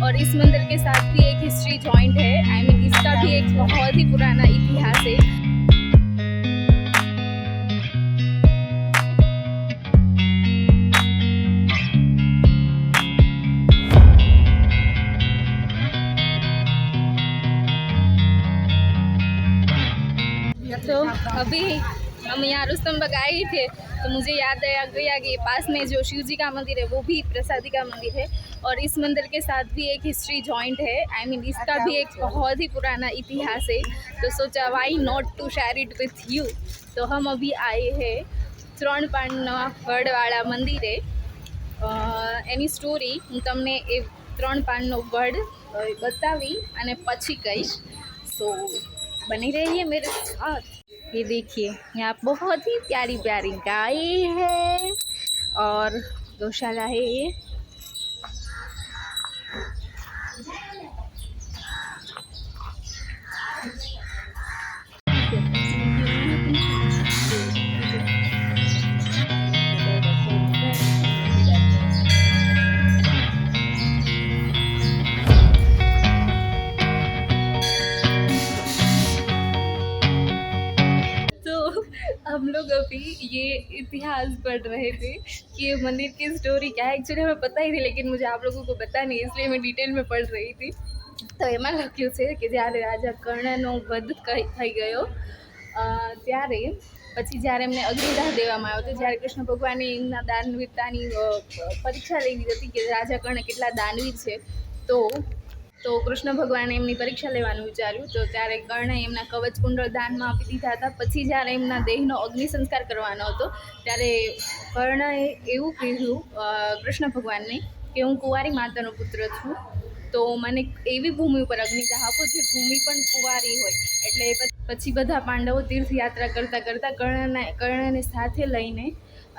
और इस मंदिर के साथ भी एक हिस्ट्री जॉइंट है। आई मीन इसका भी एक बहुत ही पुराना इतिहास है। तो अभी हम यहाँ रुस्तमबाग आए ही थे तो मुझे याद आया गया कि पास में जो शिव जी का मंदिर है वो भी प्रसादी का मंदिर है और इस मंदिर के साथ भी एक हिस्ट्री जॉइंट है। आई मीन इसका भी एक बहुत ही पुराना इतिहास है। तो सोचा why not to share it with you. तो हम अभी आए हैं ત્રણપાણના વડવાળા મંદિરે। એની સ્ટોરી હું તમને એ ત્રણપાણનો વડ બતાવી અને પછી કહીશ। सो बने रहिए मेरे साथ। ये देखिए यहाँ बहुत ही प्यारी प्यारी गाय है और गौशाला है ये। हम लोग अभी ये इतिहास पढ़ रहे थे कि ये मंदिर की स्टोरी क्या है। एक्चुअली हमें पता ही थी लेकिन मुझे आप लोगों को पता नहीं, इसलिए मैं डिटेल में पढ़ रही थी। तो એમાં લખ્યું છે કે જ્યારે રાજા કર્ણનો વધ થઈ ગયો ત્યારે પછી જ્યારે એમને અગ્નિદાહ દેવામાં આવ્યો તો જ્યારે કૃષ્ણ ભગવાને એમના દાનવીરતાની પરીક્ષા લેવી હતી કે રાજા કર્ણ કેટલા દાનવીર છે। તો કૃષ્ણ ભગવાને એમની પરીક્ષા લેવાનું વિચાર્યું તો ત્યારે કર્ણએ એમના કવચ કુંડળ દાનમાં આપી દીધા હતા। પછી જ્યારે એમના દેહનો અગ્નિ સંસ્કાર કરવાનો હતો ત્યારે કર્ણએ એવું કહ્યું કૃષ્ણ ભગવાનને કે હું કુંવારી માતાનો પુત્ર છું તો મને એવી ભૂમિ ઉપર અગ્નિદાહ આપો જે ભૂમિ પણ કુંવારી હોય। એટલે પછી બધા પાંડવો તીર્થયાત્રા કરતાં કરતાં કર્ણને સાથે લઈને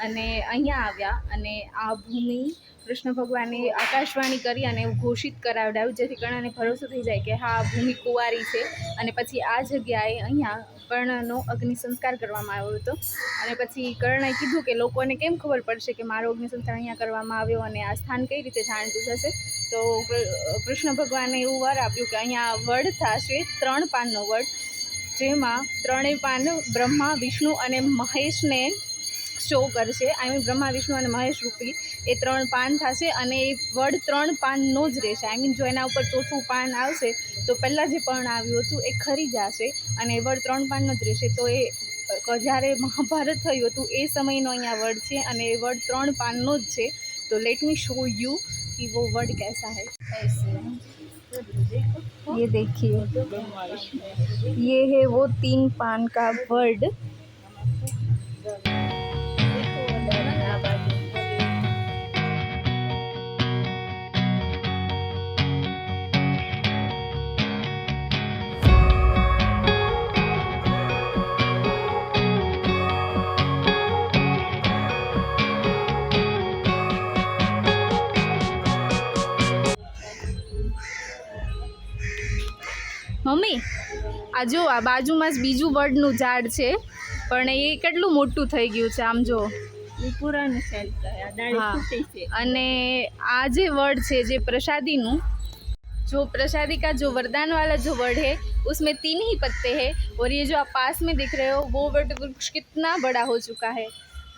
અને અહીંયા આવ્યા અને આ ભૂમિ કૃષ્ણ ભગવાને આકાશવાણી કરી અને એવું ઘોષિત કરાવડાવ્યું જેથી કર્ણને ભરોસો થઈ જાય કે હા ભૂમિ કુંવારી છે। અને પછી આ જગ્યાએ અહીંયા કર્ણનો અગ્નિ સંસ્કાર કરવામાં આવ્યો હતો અને પછી કર્ણએ કીધું કે લોકોને કેમ ખબર પડશે કે મારો અગ્નિ સંસ્કાર અહીંયા કરવામાં આવ્યો અને આ સ્થાન કઈ રીતે જાણીતું થશે। તો કૃષ્ણ ભગવાને એવું વર આપ્યું કે અહીંયા વડ થશે 3 પાનનો વડ જેમાં 3 પાન બ્રહ્મા વિષ્ણુ અને મહેશને શો કરશે। आई मीन ब्रह्मा विष्णु और महेश रूपी ए 3 पान थशे અને એ વડ 3 પાનનો જ રહેશે। आई मीन जो એના ઉપર ચોથું પાન આવશે તો પહેલાં જે પણ આવ્યું હતું એ ખરી જશે અને વડ 3 પાનનો જ રહેશે। તો એ જ્યારે મહાભારત થયું હતું એ સમયનો અહીંયા વડ છે અને એ વડ 3 પાનનો જ છે। तो लेट मी शो यू कि वो वर्ड कैसा है। ऐसे ये देखिए ये है वो 3 पान का वर्ड। મમ્મી આ જો આ બાજુમાં જ બીજું વડનું ઝાડ છે પણ એ કેટલું મોટું થઈ ગયું છે આમ જો અને આ જે વડ છે જે પ્રસાદીનું जो प्रसादी का जो वरदान वाला जो वड है उसमें 3 ही पत्ते हैं और ये जो आप पास में दिख रहे हो वो वड वृक्ष कितना बड़ा हो चुका है।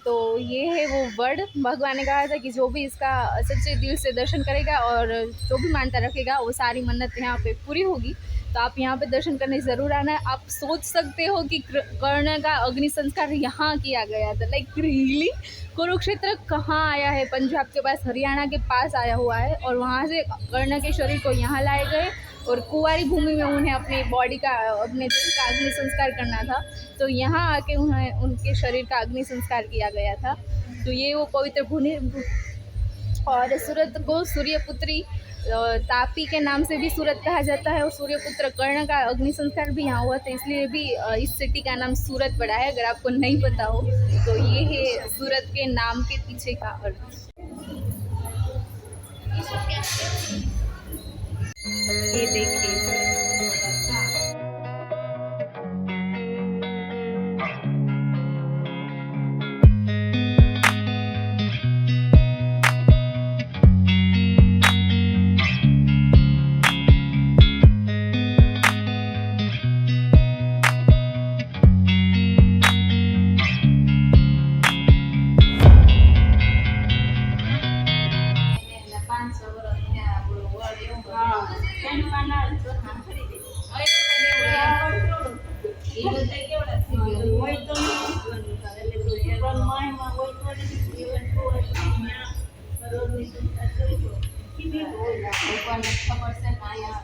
तो ये है वो वड। भगवान ने कहा था कि जो भी इसका सच्चे दिल से दर्शन करेगा और जो भी मानता रखेगा वो सारी मन्नत यहाँ पे पूरी होगी। तो आप यहाँ पे दर्शन करने ज़रूर आना। आप सोच सकते हो कि कर्ण का अग्नि संस्कार यहाँ किया गया था। लाइक रियली कुरुक्षेत्र कहाँ आया है? पंजाब के पास, हरियाणा के पास आया हुआ है और वहाँ से कर्ण के शरीर को यहाँ लाए गए और कुंवारी भूमि में उन्हें अपनी बॉडी का अपने दिल का अग्नि संस्कार करना था तो यहाँ आके उन्हें उनके शरीर का अग्नि संस्कार किया गया था। तो ये वो पवित्र भूमि। और सूरत को सूर्यपुत्री तापी के नाम से भी सूरत कहा जाता है और सूर्यपुत्र कर्ण का अग्नि संस्कार भी यहाँ हुआ था इसलिए भी इस सिटी का नाम सूरत पड़ा है। अगर आपको नहीं पता हो तो ये है सूरत के नाम के पीछे का अर्थ। ये देखिए હોય તો નહીં શીખવાનું તારે એટલે તું માયમાં હોય તો જ જીવન હોય અહીંયા રોજની ચિંતા કરજો કીધી હોય ભગવાનને ખબર છે ને અહીંયા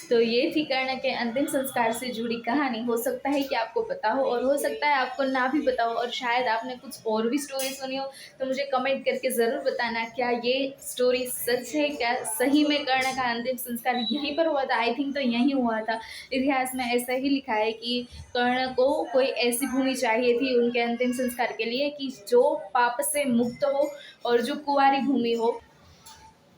तो ये थी कर्ण के अंतिम संस्कार से जुड़ी कहानी। हो सकता है कि आपको पता हो और हो सकता है आपको ना भी पता हो, और शायद आपने कुछ और भी स्टोरी सुनी हो। तो मुझे कमेंट करके ज़रूर बताना, क्या ये स्टोरी सच है, क्या सही में कर्ण का अंतिम संस्कार यहीं पर हुआ था। आई थिंक तो यहीं हुआ था। इतिहास में ऐसा ही लिखा है कि कर्ण को कोई ऐसी भूमि चाहिए थी उनके अंतिम संस्कार के लिए कि जो पाप से मुक्त हो और जो कुंवारी भूमि हो।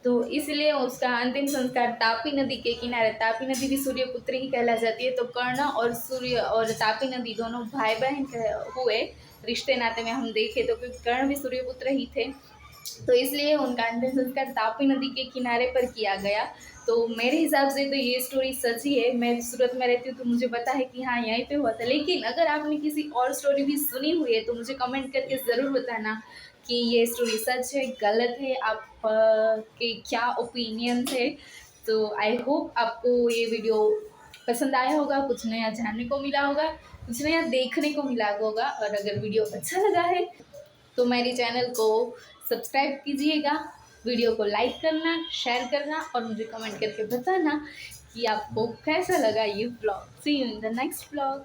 तो इसलिए उसका अंतिम संस्कार तापी नदी के किनारे, तापी नदी भी सूर्यपुत्री ही कहला जाती है। तो कर्ण और सूर्य और तापी नदी दोनों भाई बहन हुए रिश्ते नाते में हम देखें तो, क्योंकि कर्ण भी सूर्यपुत्र ही थे, तो इसलिए उनका अंतिम संस्कार तापी नदी के किनारे पर किया गया। तो मेरे हिसाब से तो ये स्टोरी सच ही है। मैं सूरत में रहती हूँ तो मुझे पता है कि हाँ यहीं पे हुआ था। लेकिन अगर आपने किसी और स्टोरी भी सुनी हुई है तो मुझे कमेंट करके ज़रूर बताना कि ये स्टोरी सच है, गलत है, आप के क्या ओपिनियन है। तो आई होप आपको ये वीडियो पसंद आया होगा, कुछ नया जानने को मिला होगा, कुछ नया देखने को मिला होगा। और अगर वीडियो अच्छा लगा है तो मेरे चैनल को सब्सक्राइब कीजिएगा, वीडियो को लाइक करना, शेयर करना और मुझे कमेंट करके बताना कि आपको कैसा लगा ये blog. See you in the next blog.